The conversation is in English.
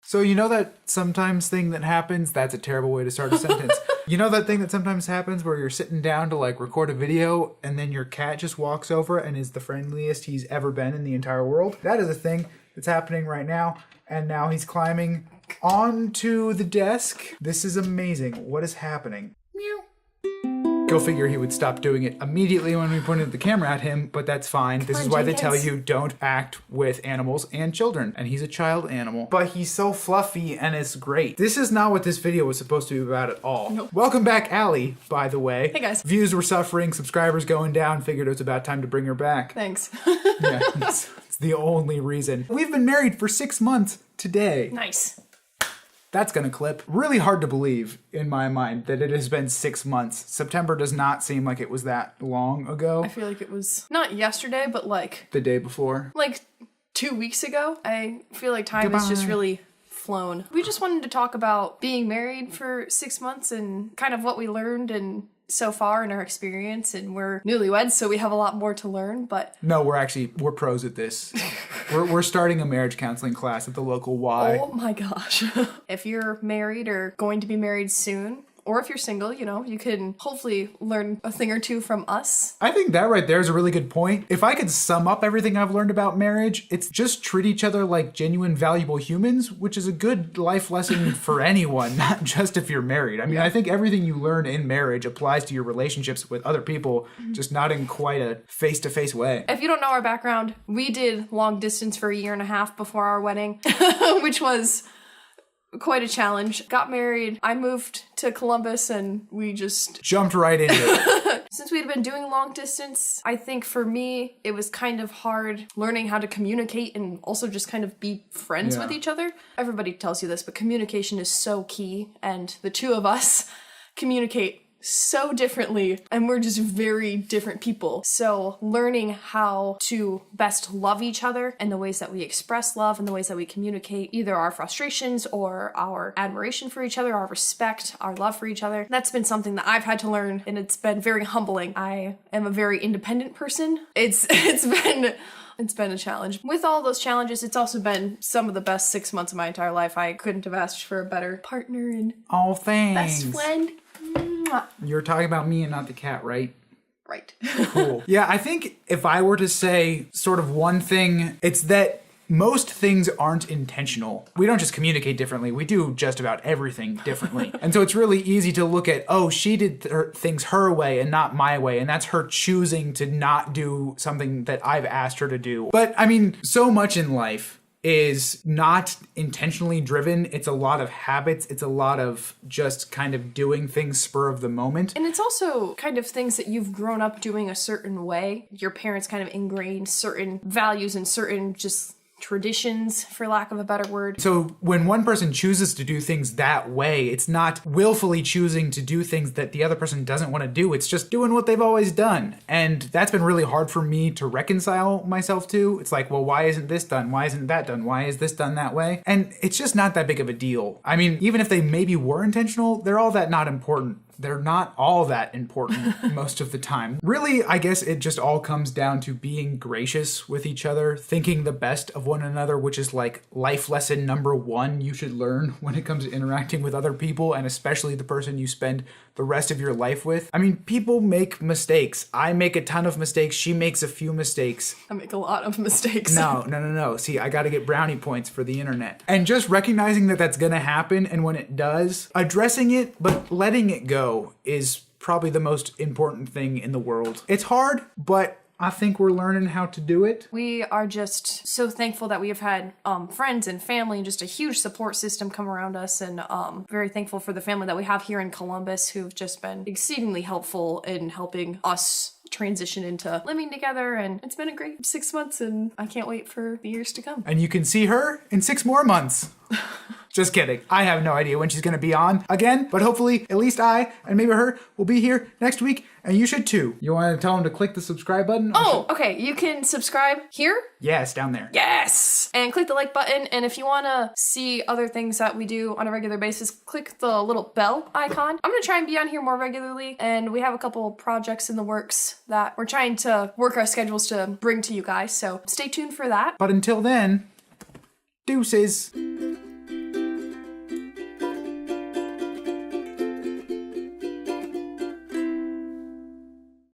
So you know that sometimes thing that happens, that's a terrible way to start a sentence. You know that thing that sometimes happens where you're sitting down to like record a video and then your cat just walks over and is the friendliest he's ever been in the entire world? That is a thing that's happening right now. And now he's climbing onto the desk. This is amazing. What is happening? Meow. Go figure he would stop doing it immediately when we pointed the camera at him, but that's fine. This is why they tell you don't act with animals and children. And he's a child animal. But he's so fluffy and it's great. This is not what this video was supposed to be about at all. Nope. Welcome back, Allie, by the way. Hey, guys. Views were suffering, subscribers going down. Figured it was about time to bring her back. Thanks. Yeah, it's the only reason. We've been married for 6 months today. Nice. That's gonna clip. Really hard to believe in my mind that it has been 6 months. September does not seem like it was that long ago. I feel like it was not yesterday, but like The day before. like 2 weeks ago. I feel like time has just really flown. We just wanted to talk about being married for 6 months and kind of what we learned and so far in our experience, and we're newlyweds, so we have a lot more to learn, but... No, we're pros at this. we're starting a marriage counseling class at the local Y. Oh my gosh. If you're married or going to be married soon, or if you're single, you know, you can hopefully learn a thing or two from us. I think that right there is a really good point. If I could sum up everything I've learned about marriage, it's just treat each other like genuine, valuable humans, which is a good life lesson for anyone, not just if you're married. I mean, I think everything you learn in marriage applies to your relationships with other people, just not in quite a face-to-face way. If you don't know our background, we did long distance for 1.5 years before our wedding, which was quite a challenge. Got married, I moved to Columbus, and we just jumped right into it. Since we'd been doing long distance, I think for me, it was kind of hard learning how to communicate and also just kind of be friends with each other. Everybody tells you this, but communication is so key, and the two of us communicate so differently, and we're just very different people. So learning how to best love each other and the ways that we express love and the ways that we communicate either our frustrations or our admiration for each other, our respect, our love for each other, that's been something that I've had to learn, and it's been very humbling. I am a very independent person. It's been a challenge. With all those challenges, it's also been some of the best 6 months of my entire life. I couldn't have asked for a better partner and thanks. best friend. You're talking about me and not the cat, right? Right. Cool. Yeah, I think if I were to say sort of one thing, it's that most things aren't intentional. We don't just communicate differently. We do just about everything differently. And so it's really easy to look at, oh, she did things her way and not my way. And that's her choosing to not do something that I've asked her to do. But I mean, so much in life is not intentionally driven. It's a lot of habits. It's a lot of just kind of doing things spur of the moment. And it's also kind of things that you've grown up doing a certain way. Your parents kind of ingrained certain values and certain just traditions, for lack of a better word. So when one person chooses to do things that way, it's not willfully choosing to do things that the other person doesn't want to do. It's just doing what they've always done. And that's been really hard for me to reconcile myself to. It's like, well, why isn't this done? Why isn't that done? Why is this done that way? And it's just not that big of a deal. I mean, even if they maybe were intentional, they're all that not important. They're not all that important most of the time. Really, I guess it just all comes down to being gracious with each other, thinking the best of one another, which is like life lesson number 1 you should learn when it comes to interacting with other people, and especially the person you spend the rest of your life with. I mean, people make mistakes. I make a ton of mistakes. She makes a few mistakes. I make a lot of mistakes. No. See, I gotta get brownie points for the internet. And just recognizing that that's gonna happen, and when it does, addressing it, but letting it go is probably the most important thing in the world. It's hard, but I think we're learning how to do it. We are just so thankful that we have had friends and family and just a huge support system come around us, and very thankful for the family that we have here in Columbus who've just been exceedingly helpful in helping us transition into living together, and it's been a great 6 months, and I can't wait for the years to come. And you can see her in 6 more months. Just kidding. I have no idea when she's going to be on again, but hopefully at least I and maybe her will be here next week, and you should too. You want to tell them to click the subscribe button? Oh, okay. You can subscribe here. Yes, down there. Yes! And click the like button, and if you want to see other things that we do on a regular basis, click the little bell icon. I'm going to try and be on here more regularly, and we have a couple projects in the works that we're trying to work our schedules to bring to you guys, so stay tuned for that. But until then, deuces.